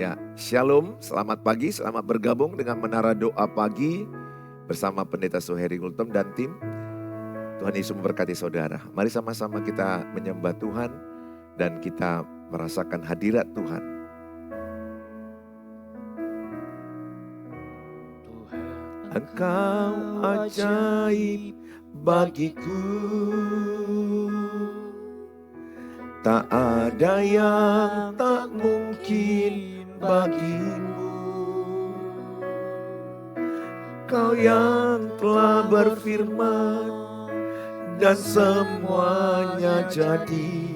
Ya, Shalom, selamat pagi, selamat bergabung dengan Menara Doa Pagi bersama Pendeta Suheri Gultom dan tim. Tuhan Yesus memberkati saudara. Mari sama-sama kita menyembah Tuhan dan kita merasakan hadirat Tuhan. Engkau ajaib bagiku, tak ada yang tak mungkin bagimu. Kau yang telah berfirman dan semuanya jadi.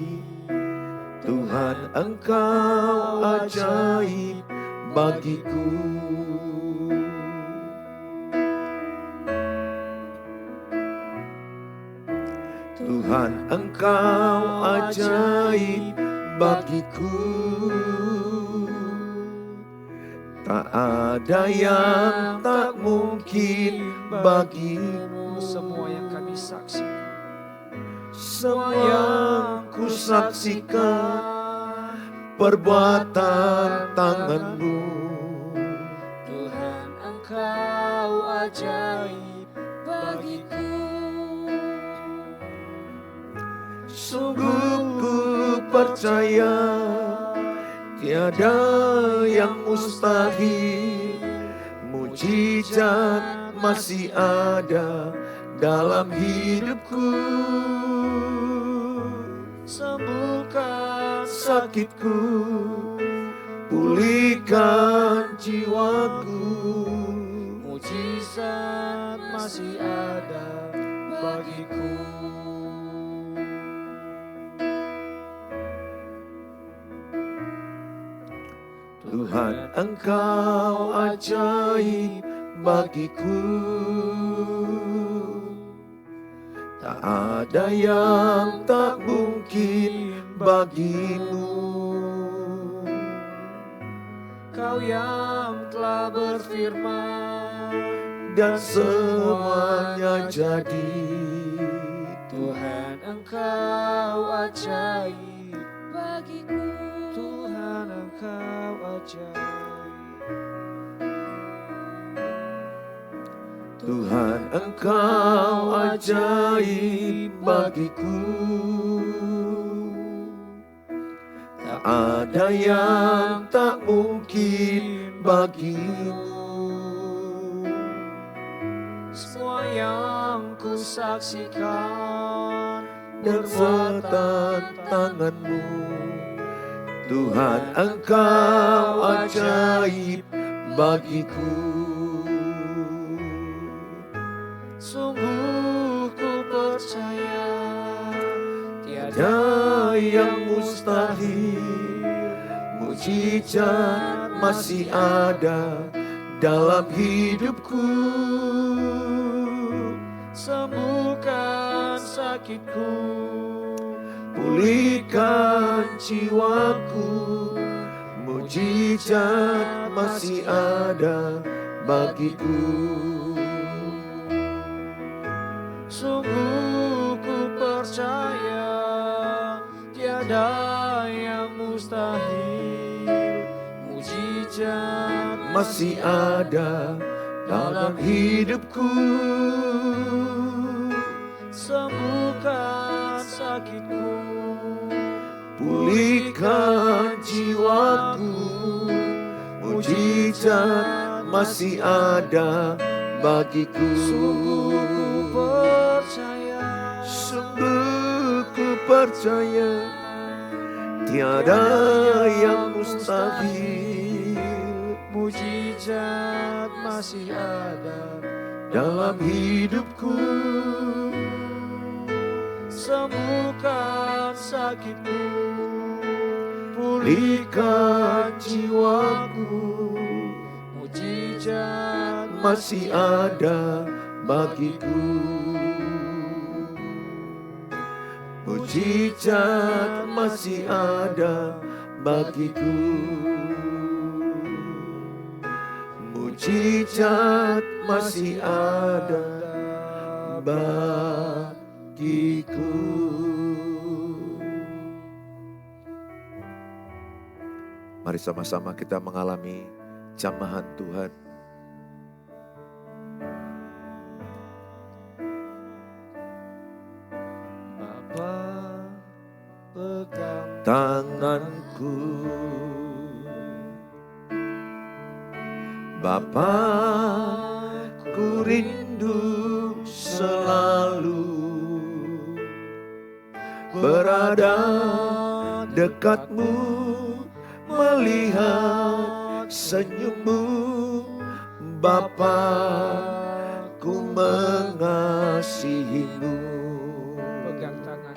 Tuhan, Engkau ajaib bagiku. Tuhan, Engkau ajaib bagiku. Tak ada yang tak mungkin bagimu. Semua yang kami saksikan, Semua yang ku saksikan perbuatan tangan-Mu. Tuhan, Engkau ajaib bagiku. Sungguh ku percaya tiada yang mustahil. Mujizat masih ada dalam hidupku. Sembuhkan Sakitku, pulihkan jiwaku. mujizat masih ada bagiku. Tuhan, Engkau ajaib bagiku. Tak ada yang tak mungkin bagimu. Kau yang telah berfirman Dan semuanya jadi. Tuhan, Engkau ajaib bagiku. Tuhan, Engkau ajaib. Tuhan, Engkau ajaib bagiku. Tak ada yang tak mungkin bagimu. Semua yang ku saksikan Perbuatan tangan-Mu. Tuhan, Engkau ajaib bagiku. Sungguh ku percaya tiada Tiada yang mustahil. Mujizat masih ada dalam hidupku. sembuhkan sakitku, Pulihkan jiwaku. Mujizat masih ada bagiku. sungguh ku percaya tiada yang mustahil. Mujizat Masih ada dalam hidupku. sembuhkan sakitku, Pulihkan jiwaku. Mujizat masih ada bagiku. sungguh ku percaya Sungguh ku percaya tiada yang mustahil. mujizat masih ada Dalam hidupku. sembuhkan sakitku, Pulihkan jiwaku. mujizat Masih ada bagiku. Mujizat masih ada bagiku. Mujizat masih ada bagiku. Mari sama-sama kita mengalami jamahan Tuhan. Bapa, pegang Tanganku, Bapa, ku rindu selalu berada dekatmu, melihat senyummu. Bapa, ku mengasihimu. pegang tangan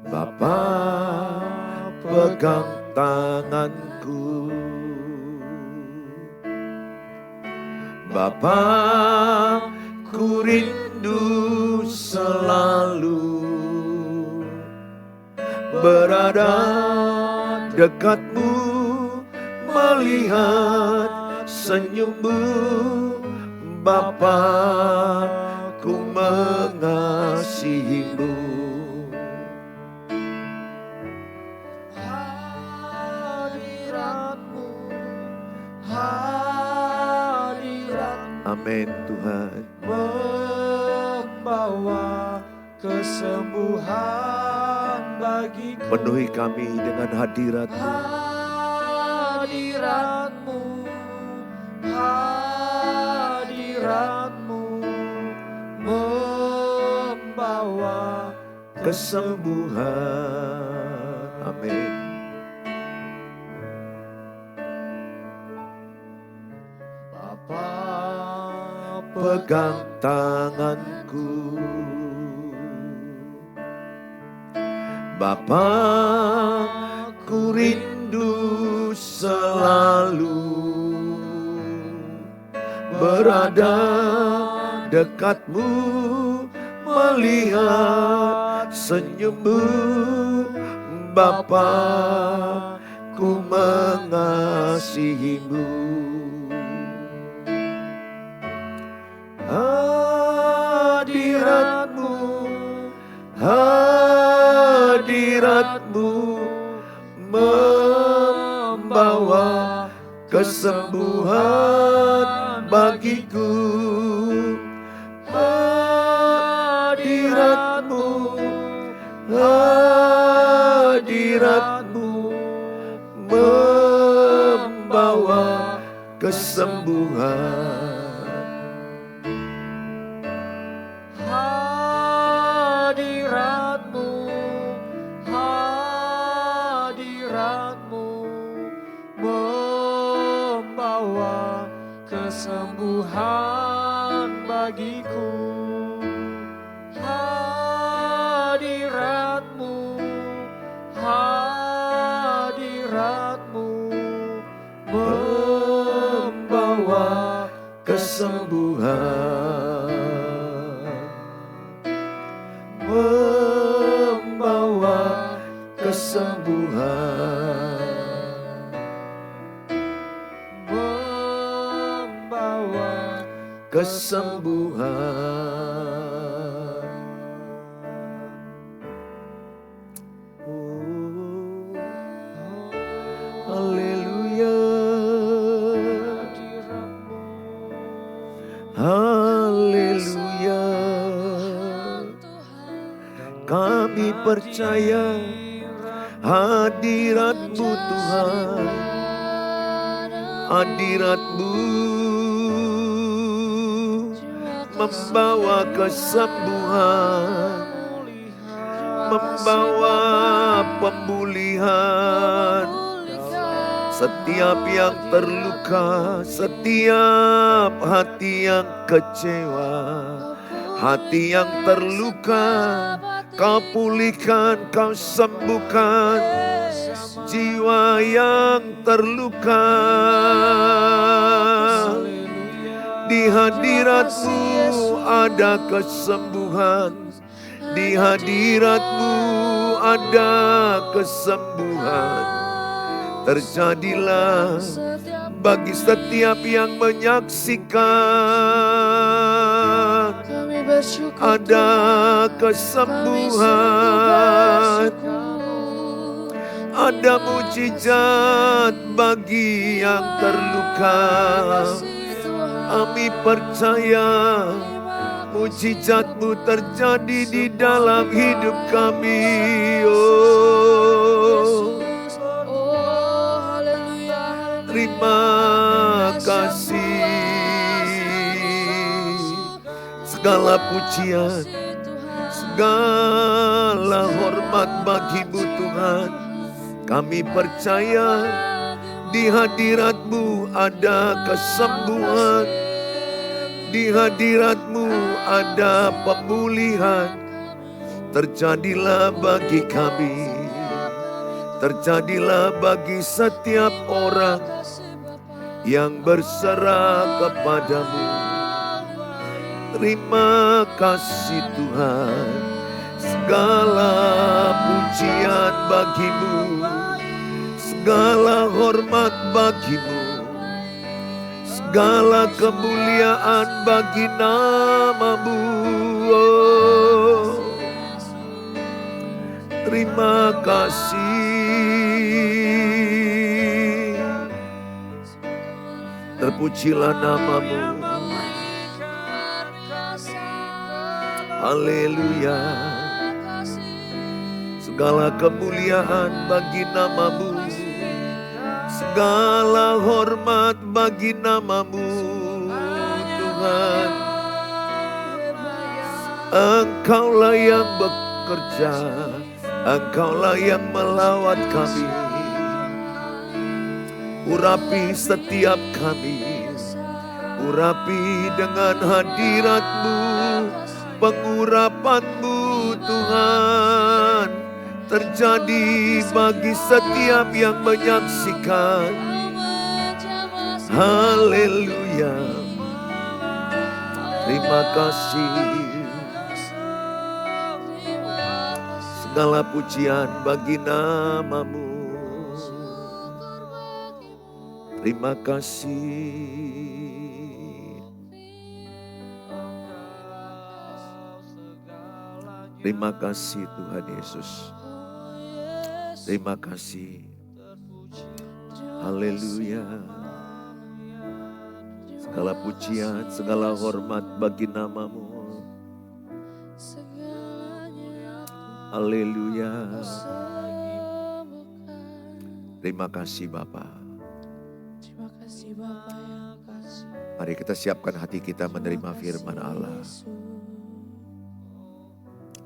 Bapa, pegang tanganku. Bapa, ku rindu selalu berada dekatmu, melihat senyummu. Bapa, ku mengasihimu. hadiratmu, hadiratmu Amin Tuhan. membawa kesembuhan bagiku. Penuhi kami dengan hadirat-Mu. Hadiratmu, hadiratmu membawa Kesembuhan. Amin. Bapa, Pegang tanganku. Bapa, ku rindu selalu berada dekatmu, melihat senyummu. Bapa, ku mengasihimu. Hadiratmu, hadiratmu membawa kesembuhan bagiku. Hadiratmu, hadiratmu membawa kesembuhan. hadiratmu, hadiratmu membawa kesembuhan bagiku. Hadiratmu, hadiratmu membawa Kesembuhan, membawa kesembuhan, membawa kesembuhan. Haleluya, haleluya. Kami percaya hadirat-Mu Tuhan, hadirat-Mu membawa kesembuhan, membawa pemulihan. Setiap yang terluka, setiap hati yang kecewa, hati yang terluka, Kau pulihkan, Kau sembuhkan. Jiwa yang terluka, di hadirat-Mu ada kesembuhan, di hadirat-Mu ada kesembuhan. Terjadilah bagi setiap yang menyaksikan, ada kesembuhan, Tuhan. Ada mujizat bagi yang terluka. Kami percaya mujizat-Mu terjadi di dalam hidup kami. Terima kasih. Segala pujian, segala hormat bagi-Mu Tuhan. Kami percaya di hadirat-Mu ada kesembuhan, di hadirat-Mu ada pemulihan. Terjadilah bagi kami, terjadilah bagi setiap orang yang berserah kepada-Mu. Terima kasih Tuhan. Segala pujian bagi-Mu, segala hormat bagi-Mu, segala kemuliaan bagi nama-Mu. Terima kasih. Terpujilah nama-Mu. Haleluya. Segala kemuliaan bagi nama-Mu, segala hormat bagi nama-Mu Tuhan. Engkaulah yang bekerja, Engkaulah yang melawat kami. Urapi setiap kami, urapi dengan hadirat-Mu, pengurapan-Mu Tuhan terjadi bagi setiap yang menyaksikan. Haleluya. Terima kasih. Segala pujian bagi nama-Mu. Terima kasih. Terima kasih Tuhan Yesus. Terima kasih. Haleluya. Segala pujian, segala hormat bagi nama-Mu. Haleluya. Terima kasih Bapa. Terima kasih Bapa yang kasih. Mari kita siapkan hati kita menerima firman Allah.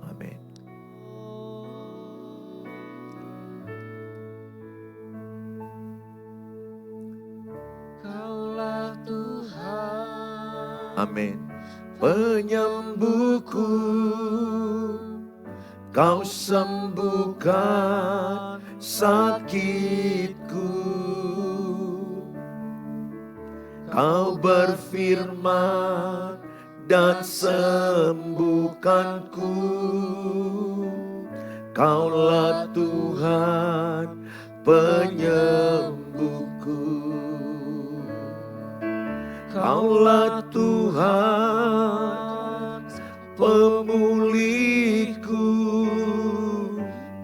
Amin. Kaulah Tuhan, Amin. Penyembuhku, Kau sembuhkan sakitku. Kau berfirman dan sembuhkanku. Kaulah Tuhan penyembuhku. Kaulah Tuhan pemulihku.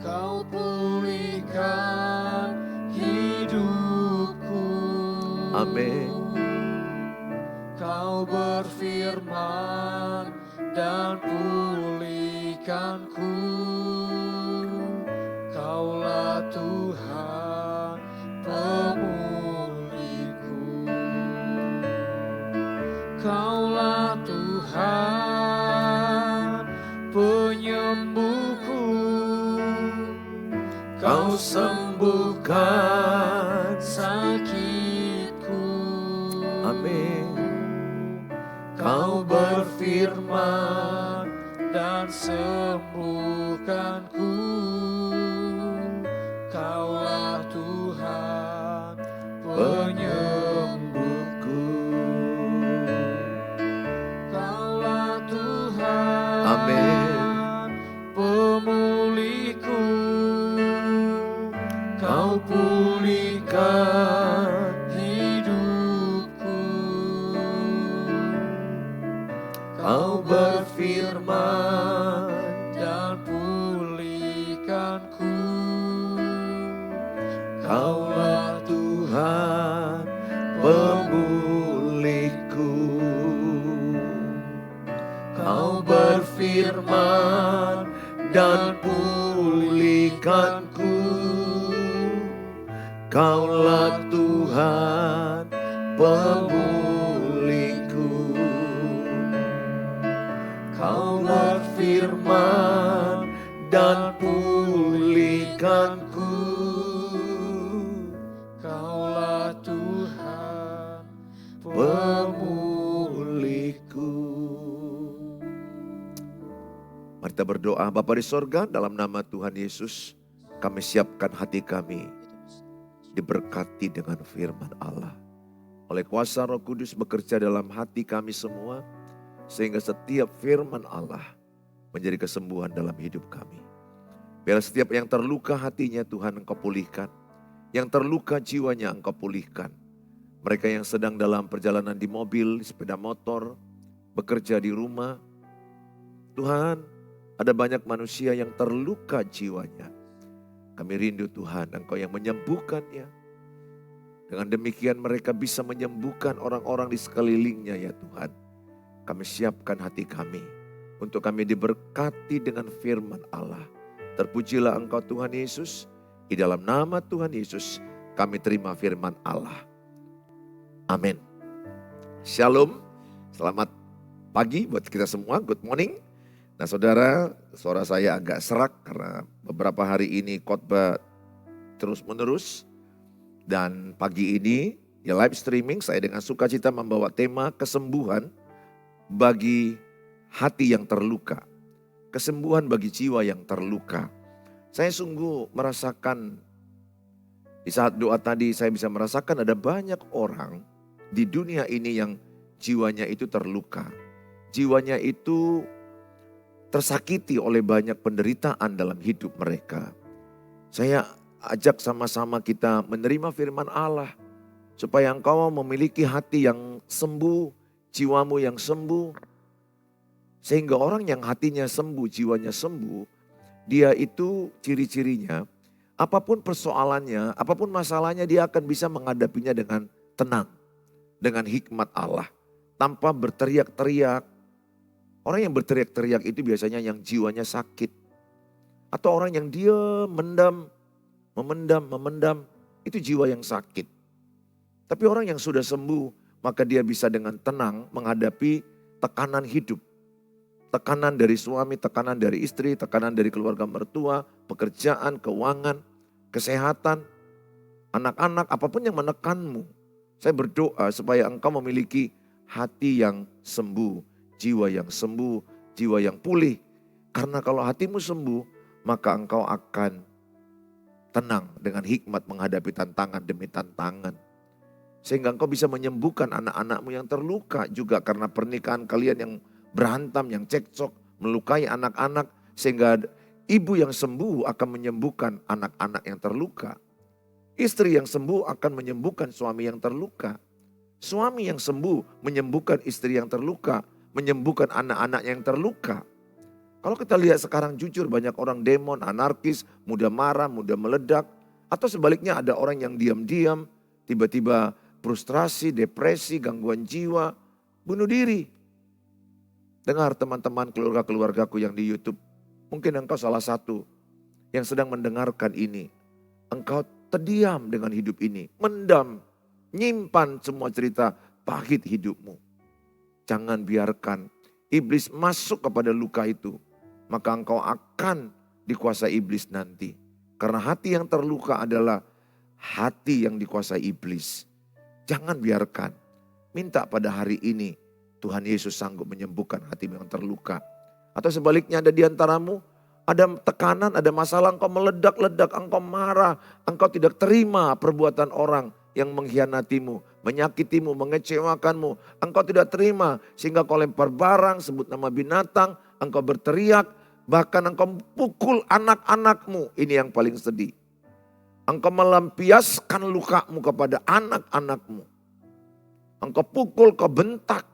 Kau pulihkan hidupku. Amin. Kau berfirman dan pulihkanku. Kaulah Tuhan pemulihku. Kaulah Tuhan penyembuhku. Kau sembuhkan sakitku. Amin. Kau berfirman dan sembuhkanku. Kaulah Tuhan penyembuhku. Kaulah Tuhan Amin. pemulihku. Kau pulihkan hidupku. Kau berfirman dan pulihkanku. pulihkanku. Kaulah Tuhan pemulihku. Kau berfirman dan pulihkanku. Kaulah Tuhan pemulihku. Kau berfirman dan pulihkanku. Kaulah Tuhan Pemulihku. Mari kita berdoa. Bapa di sorga, dalam nama Tuhan Yesus, kami siapkan hati kami diberkati dengan firman Allah. Oleh kuasa Roh Kudus bekerja dalam hati kami semua, sehingga setiap firman Allah menjadi kesembuhan dalam hidup kami. Biar setiap yang terluka hatinya Tuhan Engkau pulihkan. Yang terluka jiwanya Engkau pulihkan. Mereka yang sedang dalam perjalanan di mobil, di sepeda motor, bekerja di rumah. Tuhan, ada banyak manusia yang terluka jiwanya. Kami rindu Tuhan, Engkau yang menyembuhkannya. Dengan demikian mereka bisa menyembuhkan orang-orang di sekelilingnya ya Tuhan. Kami siapkan hati kami untuk kami diberkati dengan firman Allah. Terpujilah Engkau Tuhan Yesus. Di dalam nama Tuhan Yesus kami terima firman Allah. Amin. Shalom. Selamat pagi buat kita semua. Good morning. Nah saudara, suara saya agak serak karena beberapa hari ini khotbah terus menerus. Dan pagi ini ya live streaming saya dengan sukacita membawa tema kesembuhan bagi hati yang terluka. Kesembuhan bagi jiwa yang terluka. Saya sungguh merasakan di saat doa tadi saya bisa merasakan ada banyak orang di dunia ini yang jiwanya itu terluka. Jiwanya itu tersakiti oleh banyak penderitaan dalam hidup mereka. Saya ajak sama-sama kita menerima firman Allah. Supaya engkau memiliki hati yang sembuh, jiwamu yang sembuh. Sehingga orang yang hatinya sembuh, jiwanya sembuh, dia itu ciri-cirinya, apapun persoalannya, apapun masalahnya dia akan bisa menghadapinya dengan tenang. Dengan hikmat Allah, tanpa berteriak-teriak. Orang yang berteriak-teriak itu biasanya yang jiwanya sakit. Atau orang yang dia memendam, itu jiwa yang sakit. Tapi orang yang sudah sembuh, maka dia bisa dengan tenang menghadapi tekanan hidup. Tekanan dari suami, tekanan dari istri, tekanan dari keluarga mertua, pekerjaan, keuangan, kesehatan, anak-anak, apapun yang menekanmu. Saya berdoa supaya engkau memiliki hati yang sembuh, jiwa yang sembuh, jiwa yang pulih. Karena kalau hatimu sembuh, maka engkau akan tenang dengan hikmat menghadapi tantangan demi tantangan. Sehingga engkau bisa menyembuhkan anak-anakmu yang terluka juga karena pernikahan kalian yang berantem, yang cekcok, melukai anak-anak. Sehingga ibu yang sembuh akan menyembuhkan anak-anak yang terluka. Istri yang sembuh akan menyembuhkan suami yang terluka. Suami yang sembuh menyembuhkan istri yang terluka, menyembuhkan anak-anak yang terluka. Kalau kita lihat sekarang jujur banyak orang demon, anarkis, mudah marah, mudah meledak. Atau sebaliknya ada orang yang diam-diam, tiba-tiba frustrasi, depresi, gangguan jiwa, bunuh diri. Dengar teman-teman keluarga-keluargaku yang di YouTube. Mungkin engkau salah satu yang sedang mendengarkan ini. Engkau terdiam dengan hidup ini. Mendam, nyimpan semua cerita pahit hidupmu. Jangan biarkan iblis masuk kepada luka itu. Maka engkau akan dikuasai iblis nanti. Karena hati yang terluka adalah hati yang dikuasai iblis. Jangan biarkan. Minta pada hari ini Tuhan Yesus sanggup menyembuhkan hatimu yang terluka. Atau sebaliknya ada di antaramu, ada tekanan, ada masalah, engkau meledak-ledak, engkau marah, engkau tidak terima perbuatan orang yang mengkhianatimu, menyakitimu, mengecewakanmu. Engkau tidak terima sehingga kau lempar barang, sebut nama binatang, engkau berteriak, bahkan engkau pukul anak-anakmu. Ini yang paling sedih. Engkau melampiaskan lukamu kepada anak-anakmu. Engkau pukul, kau bentak.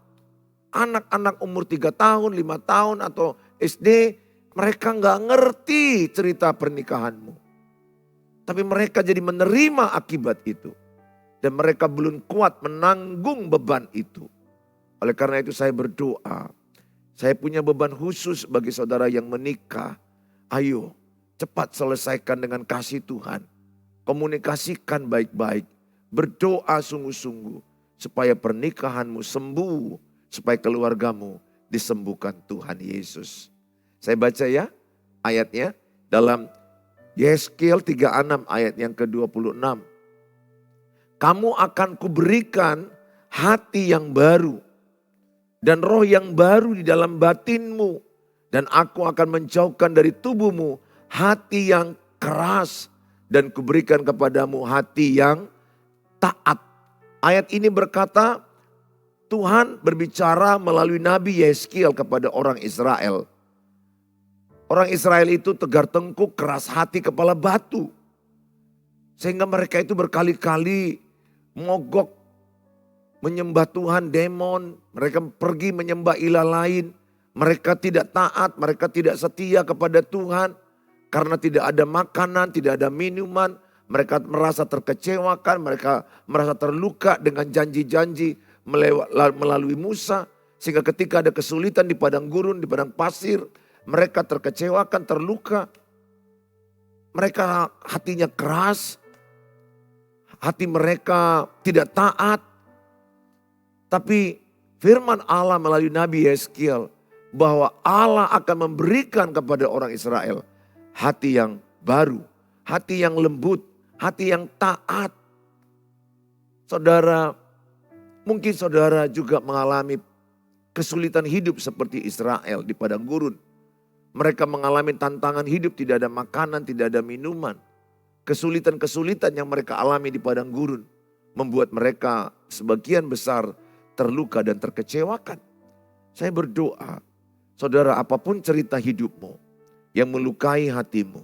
Anak-anak umur 3 tahun, 5 tahun atau SD Mereka nggak ngerti cerita pernikahanmu. Tapi mereka jadi menerima akibat itu. Dan mereka belum kuat menanggung beban itu. Oleh karena itu saya berdoa. Saya punya beban khusus bagi saudara yang menikah. Ayo cepat selesaikan dengan kasih Tuhan. Komunikasikan baik-baik. Berdoa sungguh-sungguh. Supaya pernikahanmu sembuh. Supaya keluargamu disembuhkan Tuhan Yesus. Saya baca ya ayatnya dalam Yeskel 36 ayat yang ke-26. Kamu akan kuberikan hati yang baru dan roh yang baru di dalam batinmu. Dan aku akan menjauhkan dari tubuhmu hati yang keras dan kuberikan kepadamu hati yang taat. Ayat ini berkata Tuhan berbicara melalui Nabi Yeskel kepada orang Israel. Orang Israel itu tegar tengkuk, keras hati, kepala batu. Sehingga mereka itu berkali-kali mogok menyembah Tuhan, demon. Mereka pergi menyembah ilah lain. Mereka tidak taat, mereka tidak setia kepada Tuhan. Karena tidak ada makanan, tidak ada minuman. Mereka merasa terkecewakan, mereka merasa terluka dengan janji-janji melalui Musa. Sehingga ketika ada kesulitan di padang gurun, di padang pasir, mereka terkecewakan, terluka. Mereka hatinya keras. Hati mereka tidak taat. Tapi firman Allah melalui Nabi Yeskel. Bahwa Allah akan memberikan kepada orang Israel hati yang baru. Hati yang lembut. Hati yang taat. Saudara, mungkin saudara juga mengalami kesulitan hidup seperti Israel di padang gurun. Mereka mengalami tantangan hidup, tidak ada makanan, tidak ada minuman. Kesulitan-kesulitan yang mereka alami di padang gurun membuat mereka sebagian besar terluka dan terkecewakan. Saya berdoa, saudara, apapun cerita hidupmu yang melukai hatimu,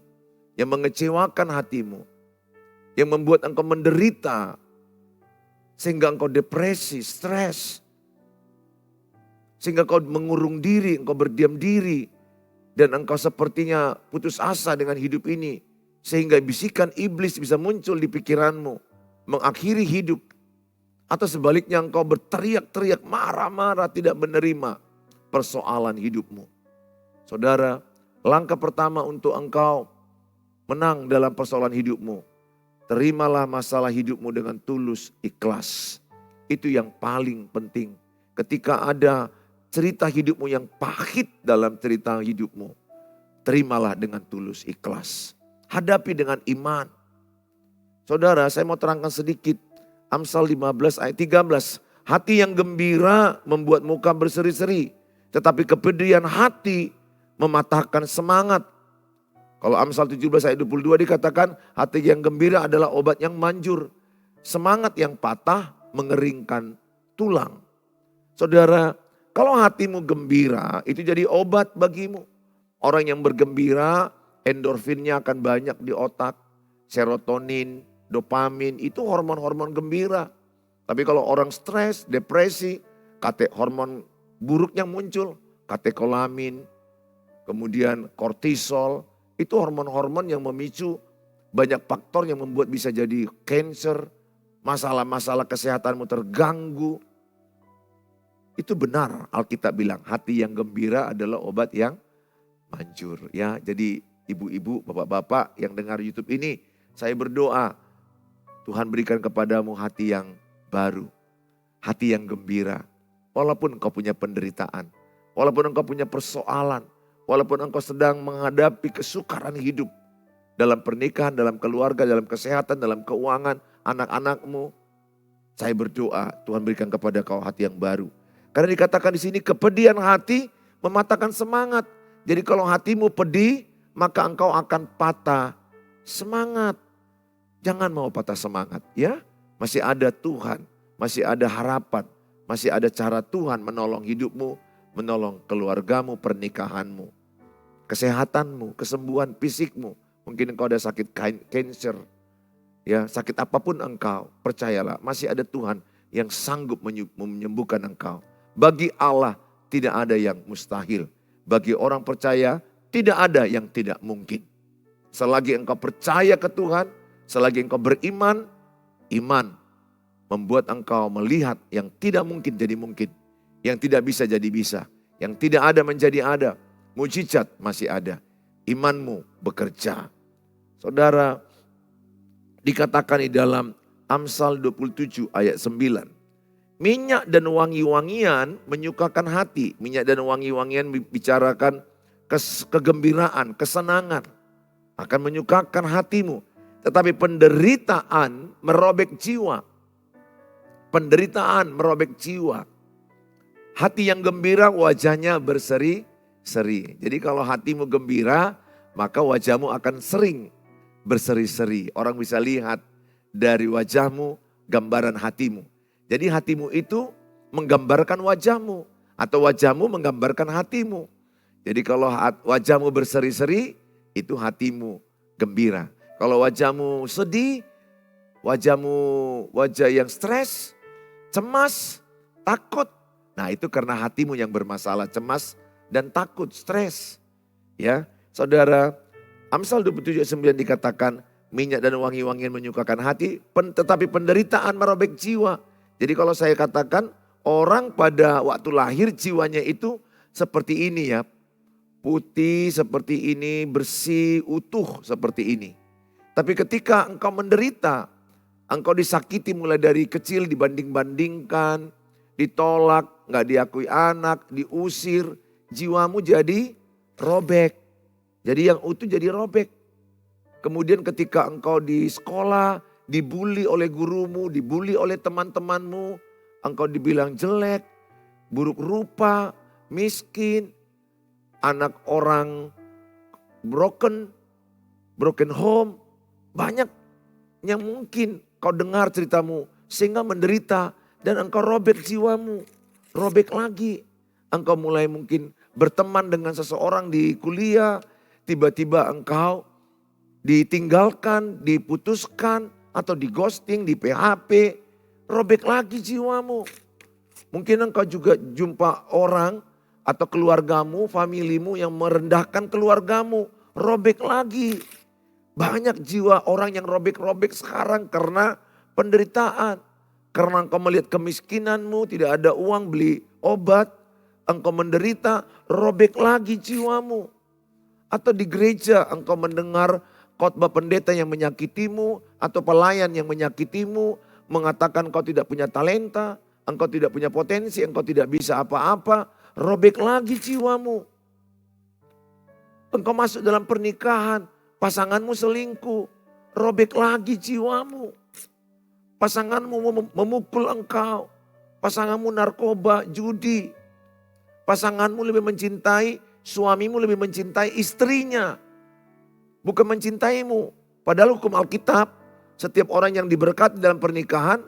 yang mengecewakan hatimu, yang membuat engkau menderita, sehingga engkau depresi, stres, sehingga engkau mengurung diri, engkau berdiam diri, dan engkau sepertinya putus asa dengan hidup ini. Sehingga bisikan iblis bisa muncul di pikiranmu. Mengakhiri hidup. Atau sebaliknya engkau berteriak-teriak, marah-marah, tidak menerima persoalan hidupmu. Saudara, langkah pertama untuk engkau menang dalam persoalan hidupmu. Terimalah masalah hidupmu dengan tulus, ikhlas. Itu yang paling penting. Ketika ada cerita hidupmu yang pahit dalam cerita hidupmu, terimalah dengan tulus, ikhlas. Hadapi dengan iman. Saudara, saya mau terangkan sedikit. Amsal 15 ayat 13. Hati yang gembira membuat muka berseri-seri. Tetapi kepedihan hati mematahkan semangat. Kalau Amsal 17 ayat 22 dikatakan hati yang gembira adalah obat yang manjur. Semangat yang patah mengeringkan tulang. Saudara, kalau hatimu gembira itu jadi obat bagimu. Orang yang bergembira endorfinnya akan banyak di otak. Serotonin, dopamin itu hormon-hormon gembira. Tapi kalau orang stres, depresi, hormon buruknya muncul. Katekolamin, kemudian kortisol. Itu hormon-hormon yang memicu banyak faktor yang membuat bisa jadi cancer. Masalah-masalah kesehatanmu terganggu. Itu benar Alkitab bilang hati yang gembira adalah obat yang manjur. Ya, jadi ibu-ibu, bapak-bapak yang dengar YouTube ini, saya berdoa Tuhan berikan kepadamu hati yang baru, hati yang gembira. Walaupun engkau punya penderitaan, walaupun engkau punya persoalan, walaupun engkau sedang menghadapi kesukaran hidup dalam pernikahan, dalam keluarga, dalam kesehatan, dalam keuangan, anak-anakmu, saya berdoa Tuhan berikan kepada kau hati yang baru. Karena dikatakan di sini kepedihan hati mematahkan semangat. Jadi kalau hatimu pedih, maka engkau akan patah semangat. Jangan mau patah semangat ya. Masih ada Tuhan, masih ada harapan, masih ada cara Tuhan menolong hidupmu, menolong keluargamu, pernikahanmu, kesehatanmu, kesembuhan fisikmu. Mungkin engkau ada sakit cancer, ya sakit apapun engkau, percayalah masih ada Tuhan yang sanggup menyembuhkan engkau. Bagi Allah tidak ada yang mustahil. Bagi orang percaya tidak ada yang tidak mungkin. Selagi engkau percaya ke Tuhan, selagi engkau beriman, iman membuat engkau melihat yang tidak mungkin jadi mungkin. Yang tidak bisa jadi bisa. Yang tidak ada menjadi ada. Mujizat masih ada. Imanmu bekerja. Saudara, dikatakan di dalam Amsal 27 ayat 9. Minyak dan wangi-wangian menyukakan hati. Minyak dan wangi-wangian bicarakan kegembiraan, kesenangan. Akan menyukakan hatimu. Tetapi penderitaan merobek jiwa. Penderitaan merobek jiwa. Hati yang gembira wajahnya berseri-seri. Jadi kalau hatimu gembira, maka wajahmu akan sering berseri-seri. Orang bisa lihat dari wajahmu gambaran hatimu. Jadi hatimu itu menggambarkan wajahmu. Atau wajahmu menggambarkan hatimu. Jadi kalau wajahmu berseri-seri, itu hatimu gembira. Kalau wajahmu sedih, wajah yang stres, cemas, takut. Nah itu karena hatimu yang bermasalah, cemas dan takut, stres. Ya, saudara, Amsal 27:9 dikatakan minyak dan wangi-wangian menyukakan hati, tetapi penderitaan merobek jiwa. Jadi kalau saya katakan orang pada waktu lahir jiwanya itu seperti ini ya. Putih seperti ini, bersih, utuh seperti ini. Tapi ketika engkau menderita, engkau disakiti mulai dari kecil dibanding-bandingkan, ditolak, gak diakui anak, diusir, jiwamu jadi robek. Jadi yang utuh jadi robek. Kemudian ketika engkau di sekolah, dibully oleh gurumu, dibully oleh teman-temanmu, engkau dibilang jelek, buruk rupa, miskin, anak orang broken home. Banyak yang mungkin kau dengar ceritamu sehingga menderita dan engkau robek jiwamu. Robek lagi. Engkau mulai mungkin berteman dengan seseorang di kuliah, tiba-tiba engkau ditinggalkan, diputuskan atau di ghosting, di PHP, robek lagi jiwamu. Mungkin engkau juga jumpa orang atau keluargamu, familimu yang merendahkan keluargamu, robek lagi. Banyak jiwa orang yang robek-robek sekarang karena penderitaan. Karena engkau melihat kemiskinanmu, tidak ada uang beli obat, engkau menderita, robek lagi jiwamu. Atau di gereja engkau mendengar khotbah pendeta yang menyakitimu, atau pelayan yang menyakitimu, mengatakan engkau tidak punya talenta, engkau tidak punya potensi, engkau tidak bisa apa-apa, robek lagi jiwamu. Engkau masuk dalam pernikahan, pasanganmu selingkuh, robek lagi jiwamu. Pasanganmu memukul engkau, pasanganmu narkoba, judi. Pasanganmu lebih mencintai, suamimu lebih mencintai istrinya. Bukan mencintaimu. Padahal hukum Alkitab, setiap orang yang diberkati dalam pernikahan,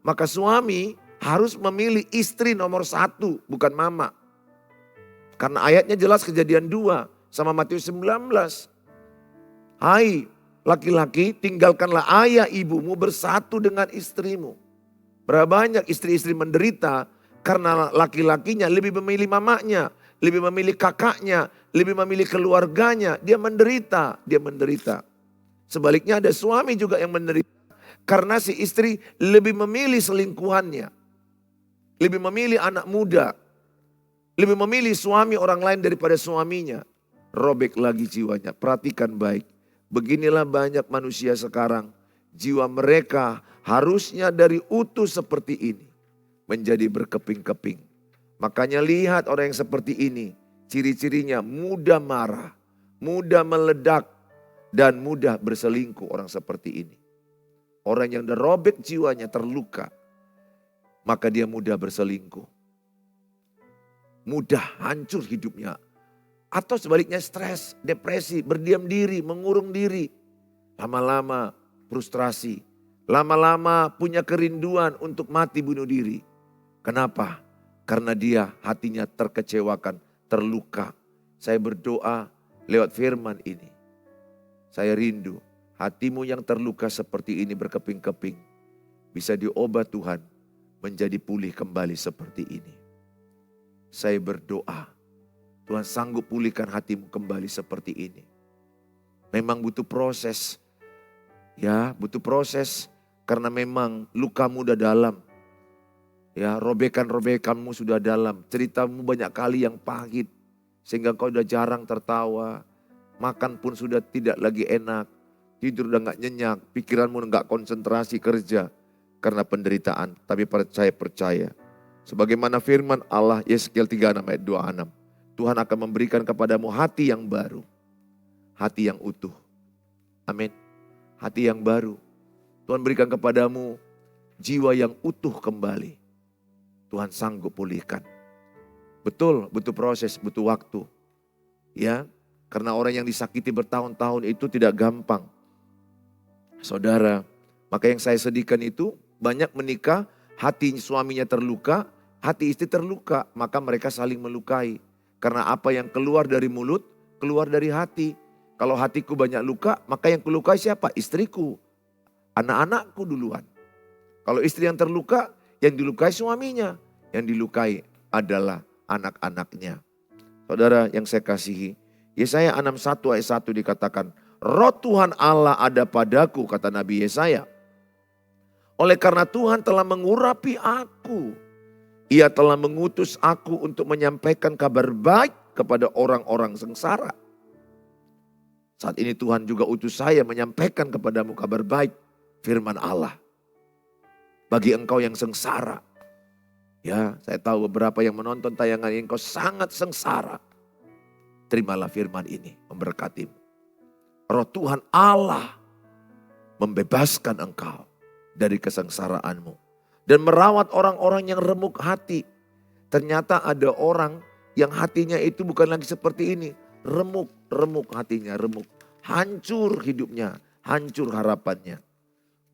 maka suami harus memilih istri nomor 1, bukan mama. Karena ayatnya jelas Kejadian 2 sama Matius 19. Hai laki-laki, tinggalkanlah ayah ibumu bersatu dengan istrimu. Berapa banyak istri-istri menderita karena laki-lakinya lebih memilih mamanya, lebih memilih kakaknya, lebih memilih keluarganya. Dia menderita. Sebaliknya ada suami juga yang menderita karena si istri lebih memilih selingkuhannya. Lebih memilih anak muda. Lebih memilih suami orang lain daripada suaminya. Robek lagi jiwanya. Perhatikan baik. Beginilah banyak manusia sekarang. Jiwa mereka harusnya dari utuh seperti ini. Menjadi berkeping-keping. Makanya lihat orang yang seperti ini. Ciri-cirinya mudah marah. Mudah meledak. Dan mudah berselingkuh orang seperti ini. Orang yang derobek jiwanya terluka. Maka dia mudah berselingkuh. Mudah hancur hidupnya. Atau sebaliknya stres, depresi, berdiam diri, mengurung diri. Lama-lama frustrasi. Lama-lama punya kerinduan untuk mati bunuh diri. Kenapa? Karena dia hatinya terkecewakan, terluka. Saya berdoa lewat firman ini. Saya rindu hatimu yang terluka seperti ini berkeping-keping. Bisa diobat Tuhan menjadi pulih kembali seperti ini. Saya berdoa Tuhan sanggup pulihkan hatimu kembali seperti ini. Memang butuh proses. Ya, butuh proses. Karena memang lukamu udah dalam. Ya, robekan-robekanmu sudah dalam. Ceritamu banyak kali yang pahit. Sehingga kau udah jarang tertawa. Makan pun sudah tidak lagi enak. Tidur udah gak nyenyak. Pikiranmu gak konsentrasi kerja. Karena penderitaan. Tapi percaya. Sebagaimana firman Allah Yeskiel 36 ayat 26. Tuhan akan memberikan kepadamu hati yang baru. Hati yang utuh. Amin. Hati yang baru. Tuhan berikan kepadamu jiwa yang utuh kembali. Tuhan sanggup pulihkan. Betul, butuh proses, butuh waktu. Ya, karena orang yang disakiti bertahun-tahun itu tidak gampang. Saudara, maka yang saya sedihkan itu banyak menikah, hati suaminya terluka, hati istri terluka, maka mereka saling melukai. Karena apa yang keluar dari mulut, keluar dari hati. Kalau hatiku banyak luka, maka yang kulukai siapa? Istriku, anak-anakku duluan. Kalau istri yang terluka, yang dilukai suaminya. Yang dilukai adalah anak-anaknya. Saudara yang saya kasihi, Yesaya 61 ayat 1 dikatakan, Roh Tuhan Allah ada padaku, kata Nabi Yesaya. Oleh karena Tuhan telah mengurapi aku. Ia telah mengutus aku untuk menyampaikan kabar baik kepada orang-orang sengsara. Saat ini Tuhan juga utus saya menyampaikan kepadamu kabar baik firman Allah. Bagi engkau yang sengsara. Ya, saya tahu beberapa yang menonton tayangan ini engkau sangat sengsara. Terimalah firman ini memberkatimu. Roh Tuhan Allah membebaskan engkau dari kesengsaraanmu. Dan merawat orang-orang yang remuk hati. Ternyata ada orang yang hatinya itu bukan lagi seperti ini. Remuk hatinya, remuk. Hancur hidupnya, hancur harapannya.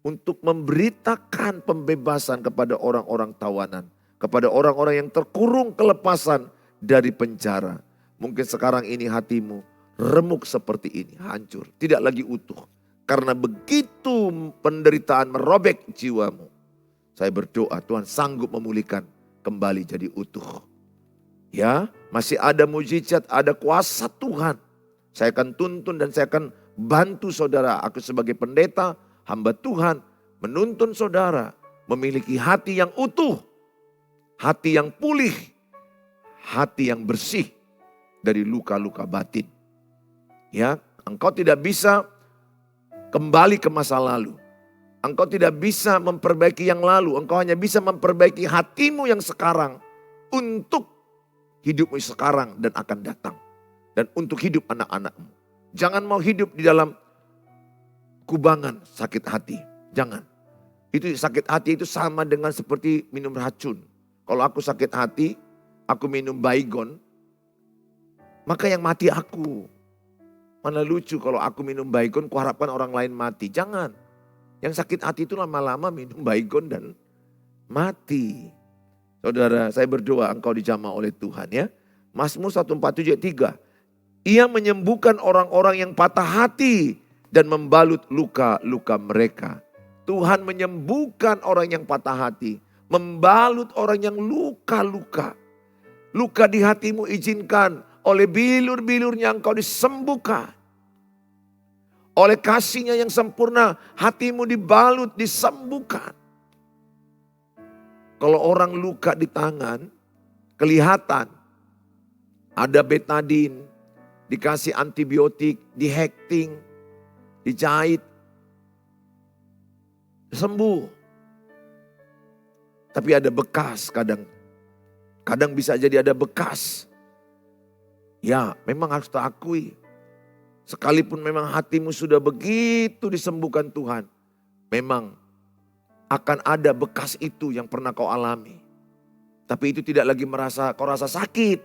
Untuk memberitakan pembebasan kepada orang-orang tawanan. Kepada orang-orang yang terkurung kelepasan dari penjara. Mungkin sekarang ini hatimu remuk seperti ini, hancur. Tidak lagi utuh. Karena begitu penderitaan merobek jiwamu. Saya berdoa Tuhan sanggup memulihkan kembali jadi utuh. Ya, masih ada mujizat, ada kuasa Tuhan. Saya akan tuntun dan saya akan bantu saudara. Aku sebagai pendeta, hamba Tuhan, menuntun saudara memiliki hati yang utuh. Hati yang pulih. Hati yang bersih dari luka-luka batin. Ya, engkau tidak bisa kembali ke masa lalu. Engkau tidak bisa memperbaiki yang lalu. Engkau hanya bisa memperbaiki hatimu yang sekarang. Untuk hidupmu sekarang dan akan datang. Dan untuk hidup anak-anakmu. Jangan mau hidup di dalam kubangan sakit hati. Jangan. Itu sakit hati itu sama dengan seperti minum racun. Kalau aku sakit hati, aku minum Baygon. Maka yang mati aku. Mana lucu kalau aku minum Baygon, kuharapkan orang lain mati. Jangan. Yang sakit hati itu lama-lama minum Baygon dan mati. Saudara, saya berdoa engkau dijamah oleh Tuhan ya. Mazmur 147:3. Ia menyembuhkan orang-orang yang patah hati dan membalut luka-luka mereka. Tuhan menyembuhkan orang yang patah hati, membalut orang yang luka-luka. Luka di hatimu izinkan oleh bilur-bilurnya engkau disembuhkan. Oleh kasihnya yang sempurna, hatimu dibalut, disembuhkan. Kalau orang luka di tangan, kelihatan. Ada betadin, dikasih antibiotik, dihekting, dijahit. Sembuh. Tapi ada bekas kadang. Kadang bisa jadi ada bekas. Ya, memang harus kita akui. Sekalipun memang hatimu sudah begitu disembuhkan Tuhan. Memang akan ada bekas itu yang pernah kau alami. Tapi itu tidak lagi kau rasa sakit.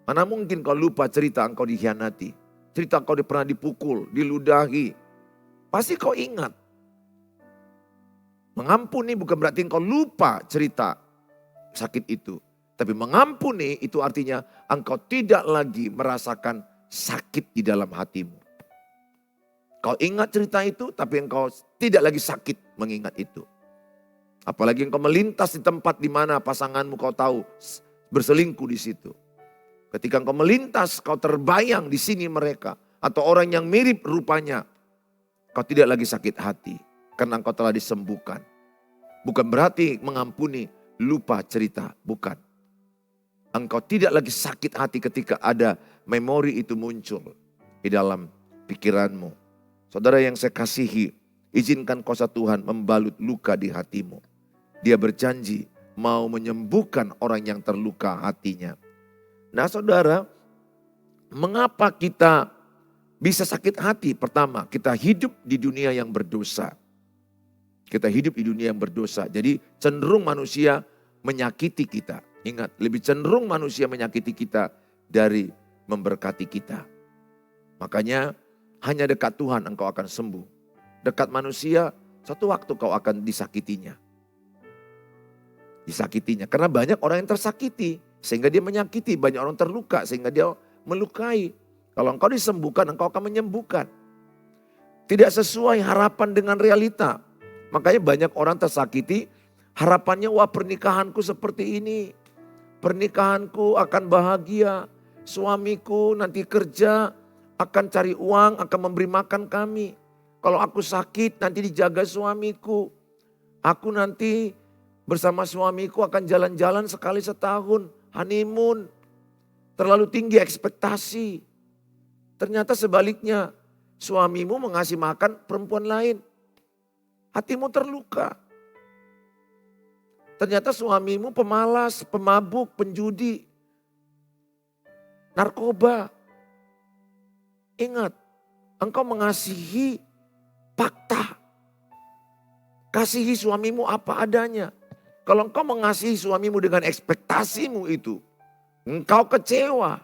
Mana mungkin kau lupa cerita engkau dikhianati. Cerita engkau pernah dipukul, diludahi. Pasti kau ingat. Mengampuni bukan berarti engkau lupa cerita sakit itu. Tapi mengampuni itu artinya engkau tidak lagi merasakan sakit di dalam hatimu. Kau ingat cerita itu tapi engkau tidak lagi sakit mengingat itu. Apalagi engkau melintas di tempat di mana pasanganmu kau tahu berselingkuh di situ. Ketika engkau melintas, kau terbayang di sini mereka. Atau orang yang mirip rupanya. Kau tidak lagi sakit hati. Karena engkau telah disembuhkan. Bukan berarti mengampuni, lupa cerita. Bukan. Engkau tidak lagi sakit hati ketika ada memori itu muncul di dalam pikiranmu. Saudara yang saya kasihi, izinkan kuasa Tuhan membalut luka di hatimu. Dia berjanji mau menyembuhkan orang yang terluka hatinya. Nah saudara, mengapa kita bisa sakit hati? Pertama, kita hidup di dunia yang berdosa. Kita hidup di dunia yang berdosa. Jadi cenderung manusia menyakiti kita. Ingat, lebih cenderung manusia menyakiti kita dari memberkati kita. Makanya hanya dekat Tuhan engkau akan sembuh. Dekat manusia, suatu waktu kau akan disakitinya. Disakitinya, karena banyak orang yang tersakiti. Sehingga dia menyakiti, banyak orang terluka sehingga dia melukai. Kalau engkau disembuhkan, engkau akan menyembuhkan. Tidak sesuai harapan dengan realita. Makanya banyak orang tersakiti, harapannya wah pernikahanku seperti ini. Pernikahanku akan bahagia, suamiku nanti kerja, akan cari uang, akan memberi makan kami. Kalau aku sakit nanti dijaga suamiku. Aku nanti bersama suamiku akan jalan-jalan sekali setahun, honeymoon. Terlalu tinggi ekspektasi. Ternyata sebaliknya, suamimu mengasih makan perempuan lain. Hatimu terluka. Ternyata suamimu pemalas, pemabuk, penjudi, narkoba. Ingat, engkau mengasihi fakta. Kasihi suamimu apa adanya. Kalau engkau mengasihi suamimu dengan ekspektasimu itu, engkau kecewa.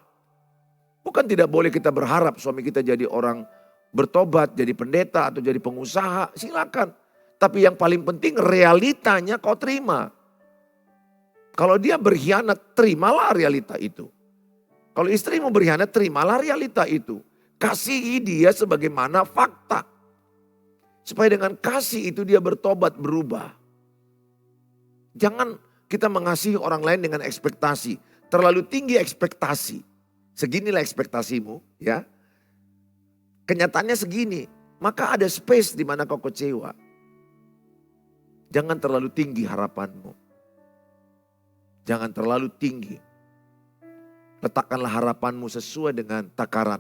Bukan tidak boleh kita berharap suami kita jadi orang bertobat, jadi pendeta atau jadi pengusaha, silakan. Tapi yang paling penting realitanya kau terima. Kalau dia berkhianat, terimalah realita itu. Kalau istrimu berkhianat, terimalah realita itu. Kasihi dia sebagaimana fakta. Supaya dengan kasih itu dia bertobat, berubah. Jangan kita mengasihi orang lain dengan ekspektasi. Terlalu tinggi ekspektasi. Seginilah ekspektasimu, ya. Kenyataannya segini. Maka ada space di mana kau kecewa. Jangan terlalu tinggi harapanmu. Jangan terlalu tinggi. Letakkanlah harapanmu sesuai dengan takaran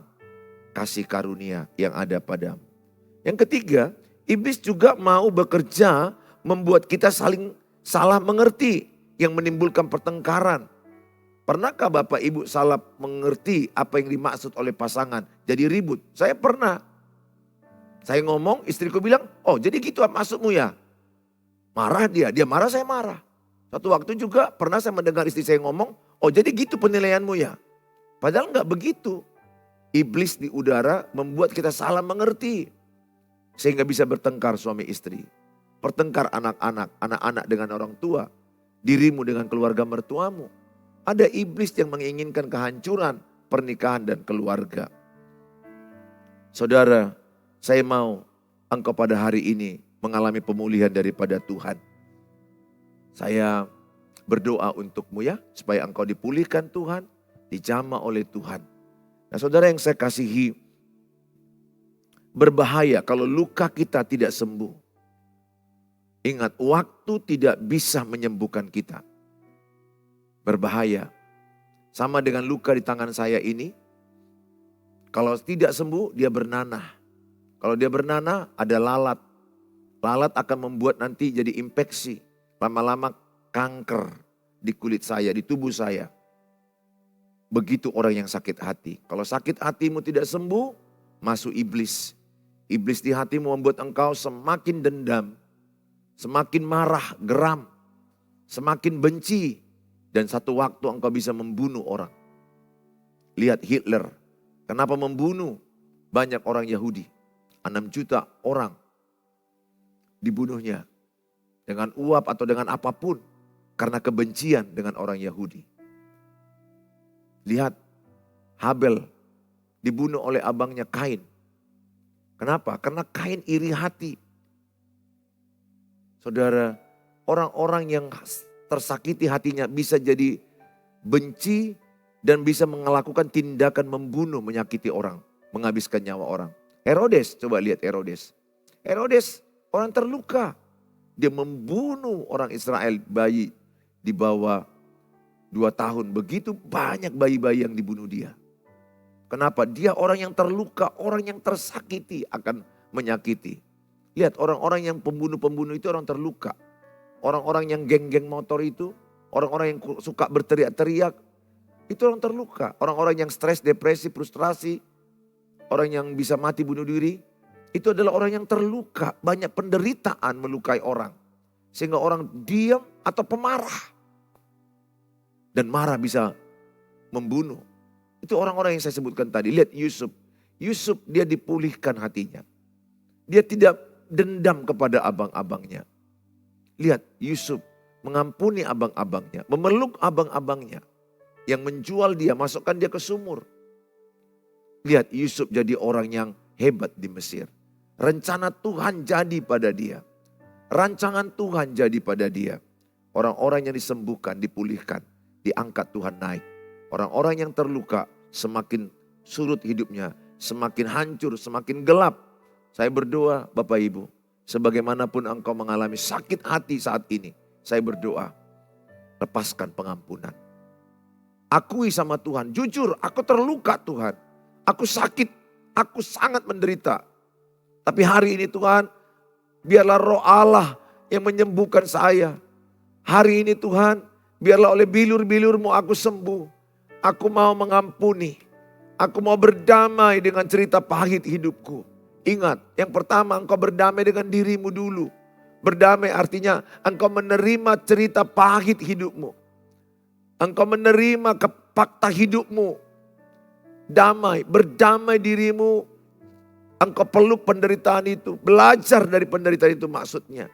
kasih karunia yang ada padamu. Yang ketiga, iblis juga mau bekerja membuat kita saling salah mengerti yang menimbulkan pertengkaran. Pernahkah Bapak Ibu salah mengerti apa yang dimaksud oleh pasangan? Jadi ribut. Saya pernah. Saya ngomong, istriku bilang, oh jadi gitu maksudmu ya? Marah dia marah saya marah. Satu waktu juga pernah saya mendengar istri saya ngomong, oh jadi gitu penilaianmu ya? Padahal enggak begitu. Iblis di udara membuat kita salah mengerti. Sehingga bisa bertengkar suami istri. Pertengkar anak-anak, anak-anak dengan orang tua. Dirimu dengan keluarga mertuamu. Ada iblis yang menginginkan kehancuran pernikahan dan keluarga. Saudara, saya mau engkau pada hari ini mengalami pemulihan daripada Tuhan. Saya berdoa untukmu ya, supaya engkau dipulihkan Tuhan, dijamah oleh Tuhan. Nah saudara yang saya kasihi, berbahaya kalau luka kita tidak sembuh. Ingat, waktu tidak bisa menyembuhkan kita. Berbahaya. Sama dengan luka di tangan saya ini, kalau tidak sembuh dia bernanah. Kalau dia bernanah ada lalat. Lalat akan membuat nanti jadi infeksi. Lama-lama kanker di kulit saya, di tubuh saya. Begitu orang yang sakit hati. Kalau sakit hatimu tidak sembuh, masuk iblis. Iblis di hatimu membuat engkau semakin dendam. Semakin marah, geram. Semakin benci. Dan satu waktu engkau bisa membunuh orang. Lihat Hitler. Kenapa membunuh banyak orang Yahudi? 6 juta orang dibunuhnya. Dengan uap atau dengan apapun. Karena kebencian dengan orang Yahudi. Lihat Habel dibunuh oleh abangnya Kain. Kenapa? Karena Kain iri hati. Saudara, orang-orang yang tersakiti hatinya bisa jadi benci dan bisa melakukan tindakan membunuh, menyakiti orang, menghabiskan nyawa orang. Herodes, coba lihat Herodes. Herodes orang terluka. Dia membunuh orang Israel, bayi di bawah 2 tahun. Begitu banyak bayi-bayi yang dibunuh dia. Kenapa? Dia orang yang terluka, orang yang tersakiti akan menyakiti. Lihat orang-orang yang pembunuh-pembunuh itu orang terluka. Orang-orang yang geng-geng motor itu, orang-orang yang suka berteriak-teriak, itu orang terluka. Orang-orang yang stres, depresi, frustrasi, orang yang bisa mati bunuh diri, itu adalah orang yang terluka. Banyak penderitaan melukai orang. Sehingga orang diam atau pemarah. Dan marah bisa membunuh. Itu orang-orang yang saya sebutkan tadi. Lihat Yusuf. Yusuf dia dipulihkan hatinya. Dia tidak dendam kepada abang-abangnya. Lihat Yusuf mengampuni abang-abangnya. Memeluk abang-abangnya. Yang menjual dia, masukkan dia ke sumur. Lihat Yusuf jadi orang yang hebat di Mesir. Rencana Tuhan jadi pada dia. Rancangan Tuhan jadi pada dia. Orang-orang yang disembuhkan, dipulihkan, diangkat Tuhan naik. Orang-orang yang terluka semakin surut hidupnya, semakin hancur, semakin gelap. Saya berdoa Bapak Ibu, sebagaimanapun engkau mengalami sakit hati saat ini, saya berdoa, lepaskan pengampunan. Akui sama Tuhan, jujur aku terluka Tuhan. Aku sakit, aku sangat menderita. Tapi hari ini Tuhan, biarlah roh Allah yang menyembuhkan saya. Hari ini Tuhan, biarlah oleh bilur-bilur-Mu aku sembuh. Aku mau mengampuni. Aku mau berdamai dengan cerita pahit hidupku. Ingat, yang pertama engkau berdamai dengan dirimu dulu. Berdamai artinya engkau menerima cerita pahit hidupmu. Engkau menerima fakta hidupmu. Damai, berdamai dirimu. Engkau peluk penderitaan itu. Belajar dari penderitaan itu maksudnya.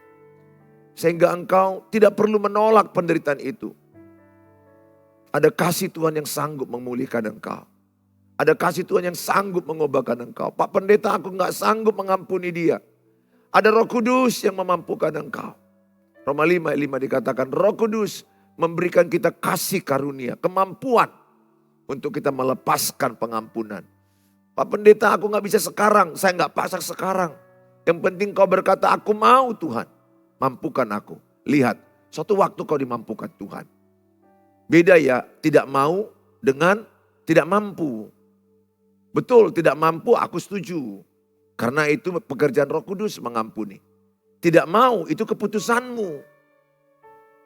Sehingga engkau tidak perlu menolak penderitaan itu. Ada kasih Tuhan yang sanggup memulihkan engkau. Ada kasih Tuhan yang sanggup mengubahkan engkau. Pak Pendeta, aku gak sanggup mengampuni dia. Ada Roh Kudus yang memampukan engkau. Roma 5 ayat 5 dikatakan Roh Kudus memberikan kita kasih karunia, kemampuan untuk kita melepaskan pengampunan. Pak Pendeta, aku gak bisa sekarang, saya gak pasang sekarang. Yang penting kau berkata, aku mau Tuhan, mampukan aku. Lihat, suatu waktu kau dimampukan Tuhan. Beda ya, tidak mau dengan tidak mampu. Betul, tidak mampu aku setuju. Karena itu pekerjaan Roh Kudus mengampuni. Tidak mau, itu keputusanmu.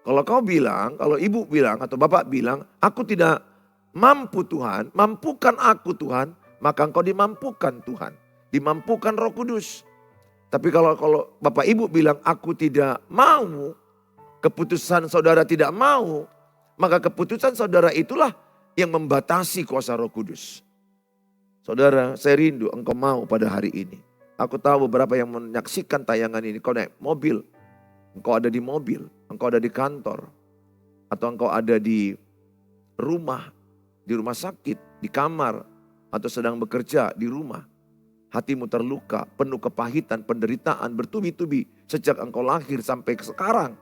Kalau kau bilang, kalau ibu bilang atau bapak bilang, aku tidak mampu Tuhan, mampukan aku Tuhan, maka engkau dimampukan Tuhan. Dimampukan Roh Kudus. Tapi kalau bapak ibu bilang, aku tidak mau, keputusan saudara tidak mau, maka keputusan saudara itulah yang membatasi kuasa Roh Kudus. Saudara, saya rindu engkau mau pada hari ini. Aku tahu beberapa yang menyaksikan tayangan ini, kau naik mobil, engkau ada di mobil, engkau ada di kantor, atau engkau ada di rumah sakit, di kamar, atau sedang bekerja di rumah. Hatimu terluka, penuh kepahitan, penderitaan, bertubi-tubi sejak engkau lahir sampai sekarang.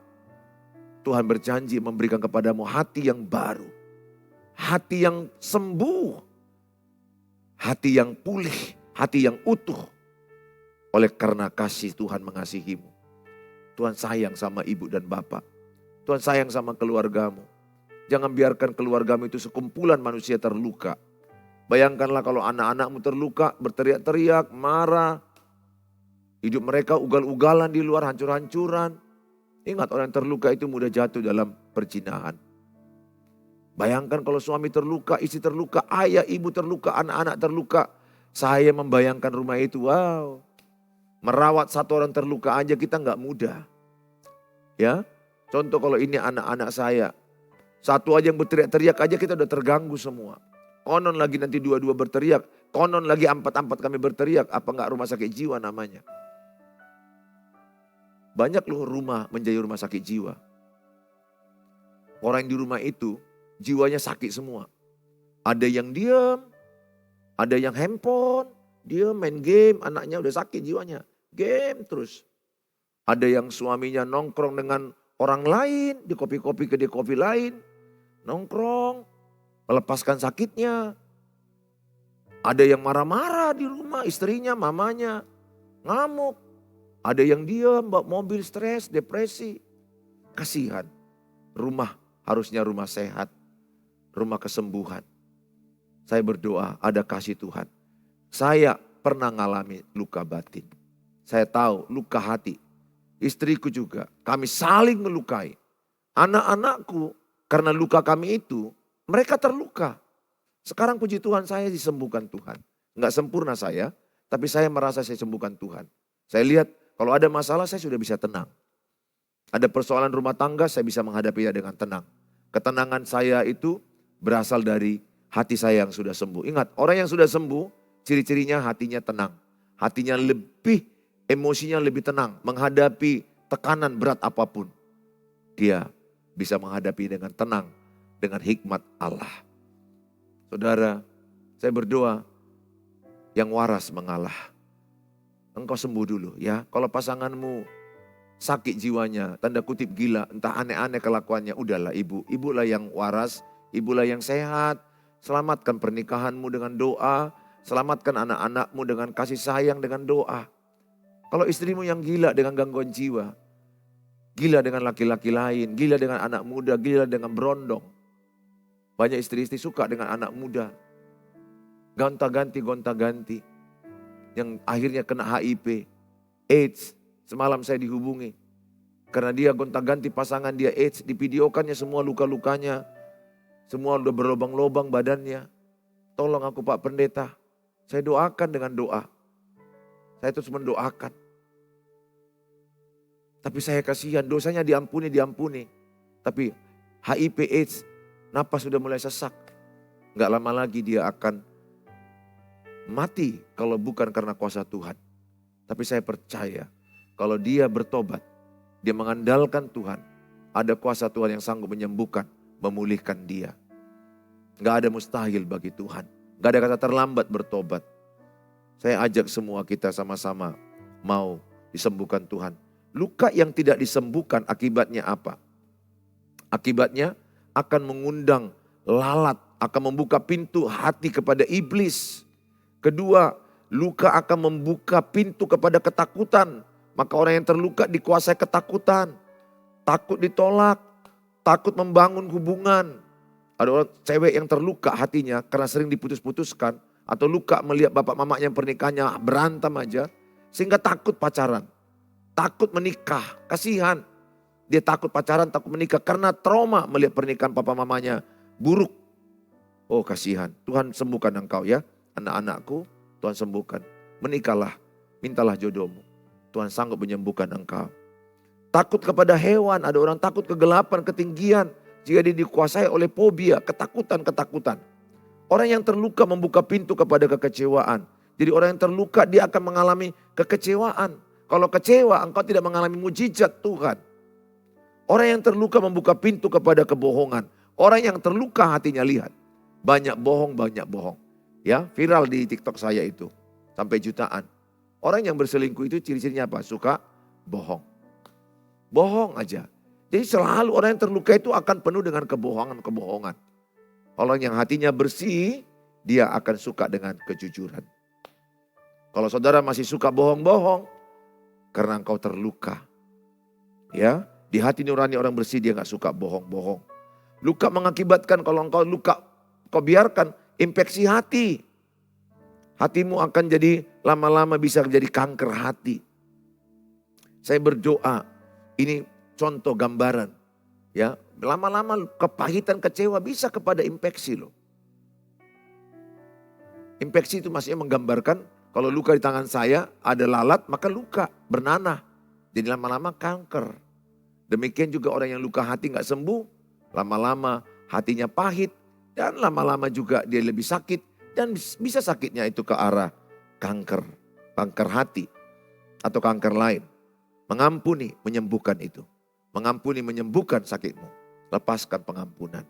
Tuhan berjanji memberikan kepadamu hati yang baru. Hati yang sembuh. Hati yang pulih. Hati yang utuh. Oleh karena kasih Tuhan mengasihimu. Tuhan sayang sama ibu dan bapak. Tuhan sayang sama keluargamu. Jangan biarkan keluargamu itu sekumpulan manusia terluka. Bayangkanlah kalau anak-anakmu terluka, berteriak-teriak, marah. Hidup mereka ugal-ugalan di luar, hancur-hancuran. Ingat, orang yang terluka itu mudah jatuh dalam perzinahan. Bayangkan kalau suami terluka, istri terluka, ayah, ibu terluka, anak-anak terluka. Saya membayangkan rumah itu, wow. Merawat satu orang terluka aja kita gak mudah. Ya, contoh kalau ini anak-anak saya. Satu aja yang berteriak-teriak aja kita udah terganggu semua. Konon lagi nanti dua-dua berteriak. Konon lagi empat-empat kami berteriak. Apa enggak rumah sakit jiwa namanya. Banyak loh rumah menjadi rumah sakit jiwa. Orang yang di rumah itu jiwanya sakit semua. Ada yang diam. Ada yang handphone. Dia main game. Anaknya udah sakit jiwanya. Game terus. Ada yang suaminya nongkrong dengan orang lain. Di kopi-kopi kedai kopi lain. Nongkrong. melepaskan sakitnya. Ada yang marah-marah di rumah, istrinya, mamanya, ngamuk. Ada yang diam, bawa mobil, stres, depresi. Kasihan. Rumah harusnya rumah sehat, rumah kesembuhan. Saya berdoa ada kasih Tuhan. Saya pernah ngalami luka batin. Saya tahu luka hati. Istriku juga. Kami saling melukai. Anak-anakku karena luka kami itu, mereka terluka. Sekarang puji Tuhan saya disembuhkan Tuhan. Enggak sempurna saya, tapi saya merasa saya sembuhkan Tuhan. Saya lihat kalau ada masalah saya sudah bisa tenang. Ada persoalan rumah tangga saya bisa menghadapinya dengan tenang. Ketenangan saya itu berasal dari hati saya yang sudah sembuh. Ingat, orang yang sudah sembuh, ciri-cirinya hatinya tenang. Hatinya lebih, emosinya lebih tenang. Menghadapi tekanan berat apapun. Dia bisa menghadapi dengan tenang, dengan hikmat Allah. Saudara, saya berdoa, yang waras mengalah. Engkau sembuh dulu ya. Kalau pasanganmu sakit jiwanya, tanda kutip gila, entah aneh-aneh kelakuannya, udahlah ibu. Ibulah yang waras, ibulah yang sehat. Selamatkan pernikahanmu dengan doa, selamatkan anak-anakmu dengan kasih sayang dengan doa. Kalau istrimu yang gila dengan gangguan jiwa, gila dengan laki-laki lain, gila dengan anak muda, gila dengan berondong. Banyak istri-istri suka dengan anak muda. Gonta-ganti. Yang akhirnya kena HIV, AIDS. Semalam saya dihubungi. Karena dia gonta-ganti pasangan dia AIDS. Divideokannya semua luka-lukanya. Semua udah berlobang-lobang badannya. Tolong aku Pak Pendeta. Saya doakan dengan doa. Saya terus mendoakan. Tapi saya kasihan, dosanya diampuni. Tapi HIV AIDS, napas sudah mulai sesak. Gak lama lagi dia akan mati kalau bukan karena kuasa Tuhan. Tapi saya percaya kalau dia bertobat, dia mengandalkan Tuhan. Ada kuasa Tuhan yang sanggup menyembuhkan, memulihkan dia. Gak ada mustahil bagi Tuhan. Gak ada kata terlambat bertobat. Saya ajak semua kita sama-sama mau disembuhkan Tuhan. Luka yang tidak disembuhkan akibatnya apa? Akibatnya akan mengundang lalat, akan membuka pintu hati kepada iblis. Kedua, luka akan membuka pintu kepada ketakutan. Maka orang yang terluka dikuasai ketakutan. Takut ditolak, takut membangun hubungan. Ada orang cewek yang terluka hatinya karena sering diputus-putuskan. Atau luka melihat bapak mamanya yang pernikahannya berantem aja. Sehingga takut pacaran. Takut menikah, kasihan. Dia takut pacaran, takut menikah karena trauma melihat pernikahan papa mamanya buruk. Oh kasihan, Tuhan sembuhkan engkau ya. Anak-anakku, Tuhan sembuhkan. Menikahlah, mintalah jodohmu. Tuhan sanggup menyembuhkan engkau. Takut kepada hewan, ada orang takut kegelapan, ketinggian. Jika dia dikuasai oleh fobia, ketakutan. Orang yang terluka membuka pintu kepada kekecewaan. Jadi orang yang terluka dia akan mengalami kekecewaan. Kalau kecewa engkau tidak mengalami mujizat Tuhan. Orang yang terluka membuka pintu kepada kebohongan. Orang yang terluka hatinya lihat. Banyak bohong. Ya, viral di TikTok saya itu. Sampai jutaan. Orang yang berselingkuh itu ciri-cirinya apa? Suka bohong. Bohong aja. Jadi selalu orang yang terluka itu akan penuh dengan kebohongan. Orang yang hatinya bersih, dia akan suka dengan kejujuran. Kalau saudara masih suka bohong-bohong, karena engkau terluka. Ya, di hati nurani orang bersih dia gak suka bohong-bohong. Luka mengakibatkan kalau engkau luka, kau biarkan infeksi hati. Hatimu akan jadi lama-lama bisa jadi kanker hati. Saya berdoa, ini contoh gambaran. Ya, lama-lama kepahitan kecewa bisa kepada infeksi loh. Infeksi itu maksudnya menggambarkan kalau luka di tangan saya ada lalat maka luka bernanah. Jadi lama-lama kanker. Demikian juga orang yang luka hati gak sembuh. Lama-lama hatinya pahit. Dan lama-lama juga dia lebih sakit. Dan bisa sakitnya itu ke arah kanker. Kanker hati. Atau kanker lain. Mengampuni, menyembuhkan itu. Mengampuni, menyembuhkan sakitmu. Lepaskan pengampunan.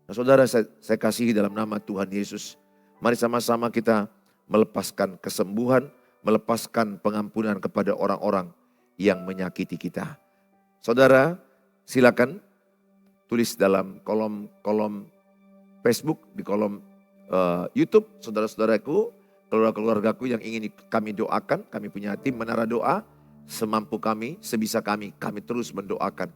Nah, saudara saya kasihi dalam nama Tuhan Yesus. Mari sama-sama kita melepaskan kesembuhan. Melepaskan pengampunan kepada orang-orang yang menyakiti kita. Saudara silakan tulis dalam kolom Facebook, di kolom YouTube, saudara-saudaraku, keluarga-keluargaku yang ingin kami doakan. Kami punya tim Menara Doa, semampu kami, sebisa kami terus mendoakan.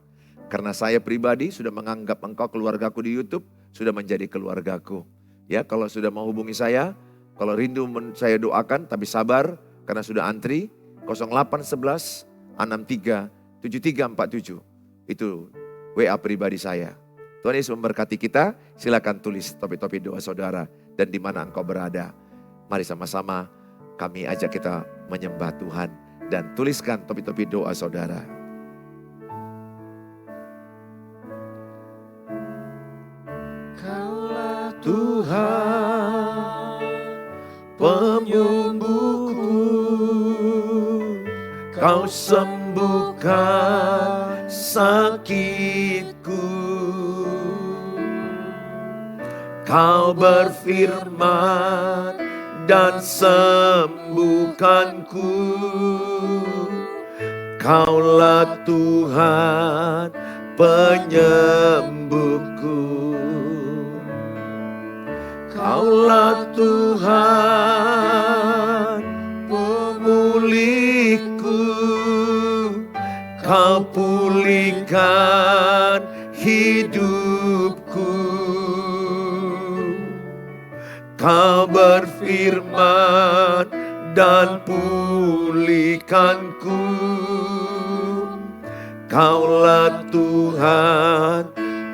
Karena saya pribadi sudah menganggap engkau keluargaku di YouTube, sudah menjadi keluargaku. Ya, kalau sudah mau hubungi saya, kalau rindu saya doakan, tapi sabar karena sudah antri, 0811 63 7347. Itu WA pribadi saya. Tuhan Yesus memberkati kita, silakan tulis topi-topi doa saudara dan di mana engkau berada. Mari sama-sama kami ajak kita menyembah Tuhan dan tuliskan topi-topi doa saudara. Kaulah Tuhan penyembuhku, Kau sembuhkan sakitku. Kau berfirman dan sembuhkanku. Kaulah Tuhan penyembuhku. Kaulah Tuhan pemulihku. Kau pulihkan hidupku. Kau berfirman dan pulihkanku. Kaulah Tuhan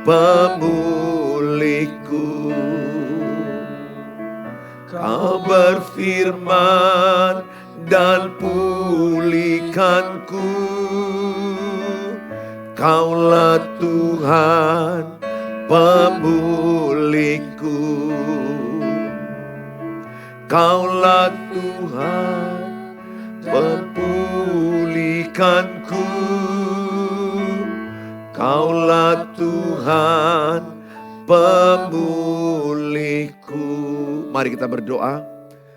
pemulihku. Kau berfirman dan pulihkanku. Kaulah Tuhan pemulihku. Kaulah Tuhan pemulihkanku. Kaulah Tuhan pemulihku. Mari kita berdoa.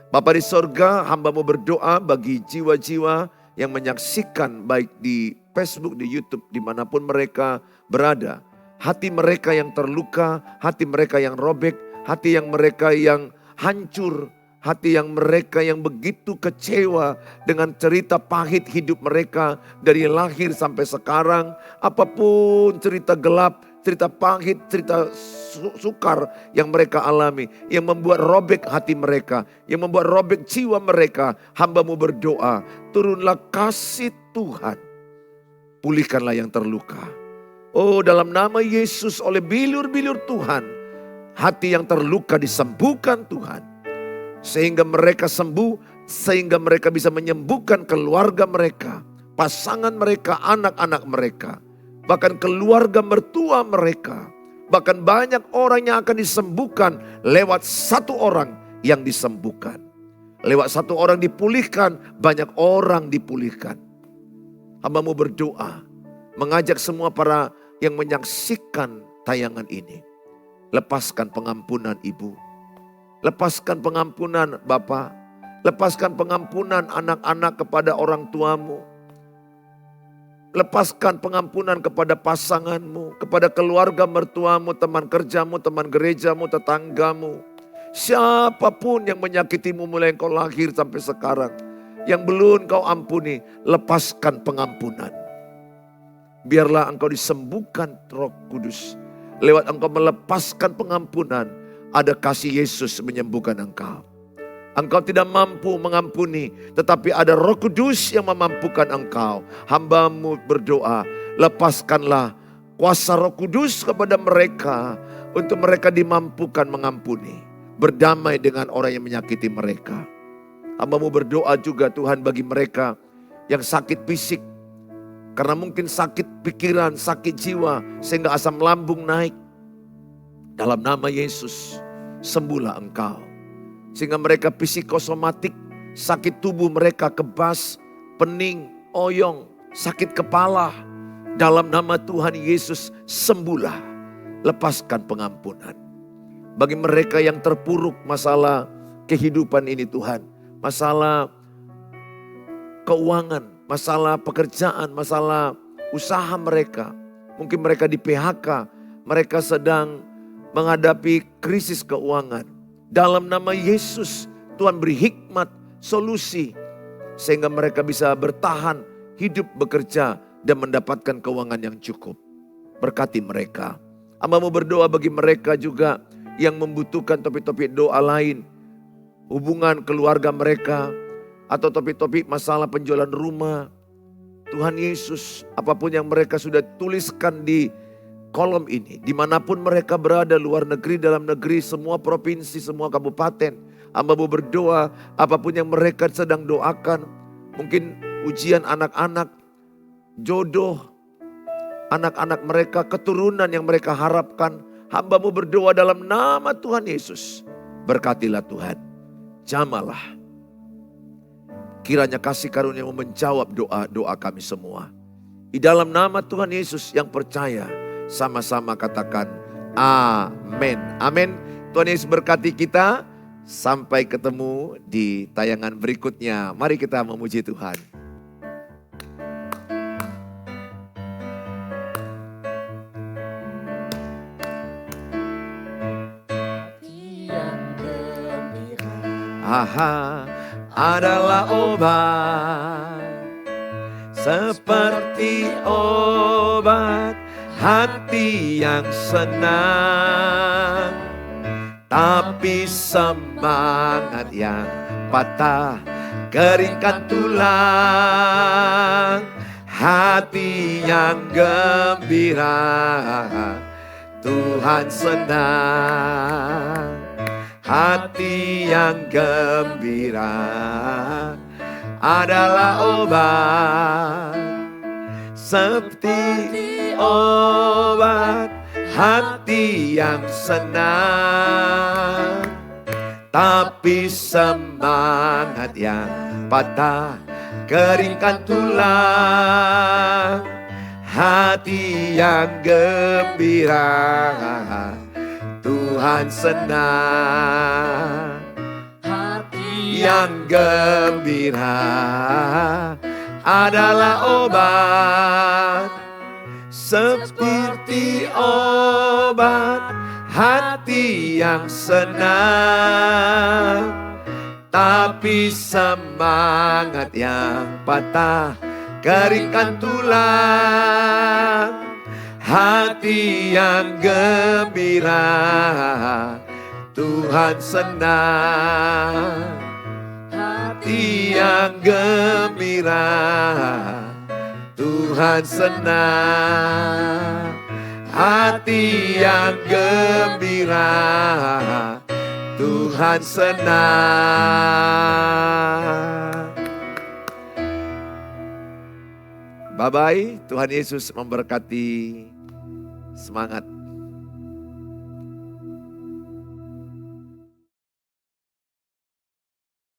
Bapa di sorga, hamba-Mu berdoa bagi jiwa-jiwa yang menyaksikan baik di Facebook, di YouTube, dimanapun mereka berada. Hati mereka yang terluka, hati mereka yang robek, hati yang mereka yang hancur, hati yang mereka yang begitu kecewa dengan cerita pahit hidup mereka dari lahir sampai sekarang. Apapun cerita gelap, cerita pahit, cerita sukar yang mereka alami, yang membuat robek hati mereka, yang membuat robek jiwa mereka. Hamba-Mu berdoa, turunlah kasih Tuhan. Pulihkanlah yang terluka. Oh, dalam nama Yesus, oleh bilur-bilur Tuhan, hati yang terluka disembuhkan Tuhan. Sehingga mereka sembuh, sehingga mereka bisa menyembuhkan keluarga mereka, pasangan mereka, anak-anak mereka, bahkan keluarga mertua mereka. Bahkan banyak orang yang akan disembuhkan lewat satu orang yang disembuhkan. Lewat satu orang dipulihkan, banyak orang dipulihkan. Hamba-Mu berdoa, mengajak semua para yang menyaksikan tayangan ini. Lepaskan pengampunan Ibu. Lepaskan pengampunan Bapa. Lepaskan pengampunan anak-anak kepada orang tuamu. Lepaskan pengampunan kepada pasanganmu, kepada keluarga mertuamu, teman kerjamu, teman gerejamu, tetanggamu. Siapapun yang menyakitimu mulai engkau lahir sampai sekarang, yang belum kau ampuni, lepaskan pengampunan. Biarlah engkau disembuhkan Roh Kudus. Lewat engkau melepaskan pengampunan, ada kasih Yesus menyembuhkan engkau. Engkau tidak mampu mengampuni, tetapi ada Roh Kudus yang memampukan engkau. Hamba-Mu berdoa, lepaskanlah kuasa Roh Kudus kepada mereka, untuk mereka dimampukan mengampuni. Berdamai dengan orang yang menyakiti mereka. Hamba-Mu berdoa juga Tuhan bagi mereka yang sakit fisik. Karena mungkin sakit pikiran, sakit jiwa, sehingga asam lambung naik. Dalam nama Yesus, sembuhlah engkau. Sehingga mereka psikosomatik, sakit tubuh mereka kebas, pening, oyong, sakit kepala. Dalam nama Tuhan Yesus, sembuhlah. Lepaskan pengampunan. Bagi mereka yang terpuruk masalah kehidupan ini Tuhan. Masalah keuangan, masalah pekerjaan, masalah usaha mereka. Mungkin mereka di PHK, mereka sedang menghadapi krisis keuangan. Dalam nama Yesus, Tuhan beri hikmat, solusi, sehingga mereka bisa bertahan, hidup, bekerja, dan mendapatkan keuangan yang cukup. Berkati mereka. Hamba-Mu berdoa bagi mereka juga yang membutuhkan topik-topik doa lain. Hubungan keluarga mereka, atau topik-topik masalah penjualan rumah. Tuhan Yesus, apapun yang mereka sudah tuliskan di kolom ini, dimanapun mereka berada, luar negeri, dalam negeri, semua provinsi, semua kabupaten, hamba-Mu berdoa, apapun yang mereka sedang doakan, mungkin ujian anak-anak, jodoh, anak-anak mereka, keturunan yang mereka harapkan, hamba-Mu berdoa dalam nama Tuhan Yesus, berkatilah Tuhan, jamalah. Kiranya kasih karunia-Mu menjawab doa-doa kami semua. Di dalam nama Tuhan Yesus yang percaya, sama-sama katakan amin. Amin. Tuhan Yesus berkati kita. Sampai ketemu di tayangan berikutnya. Mari kita memuji Tuhan. Yang gembira Aha, adalah obat, seperti obat hati yang senang, tapi semangat yang patah keringkan tulang. Hati yang gembira Tuhan senang. Hati yang gembira adalah obat, seperti obat hati yang senang, tapi semangat yang patah keringkan tulang. Hati yang gembira Tuhan senang. Hati yang gembira adalah obat, seperti obat hati yang senang, tapi semangat yang patah keringkan tulang. Hati yang gembira Tuhan senang. Hati yang gembira Tuhan senang. Hati yang gembira Tuhan senang. Bye-bye, Tuhan Yesus memberkati. Semangat.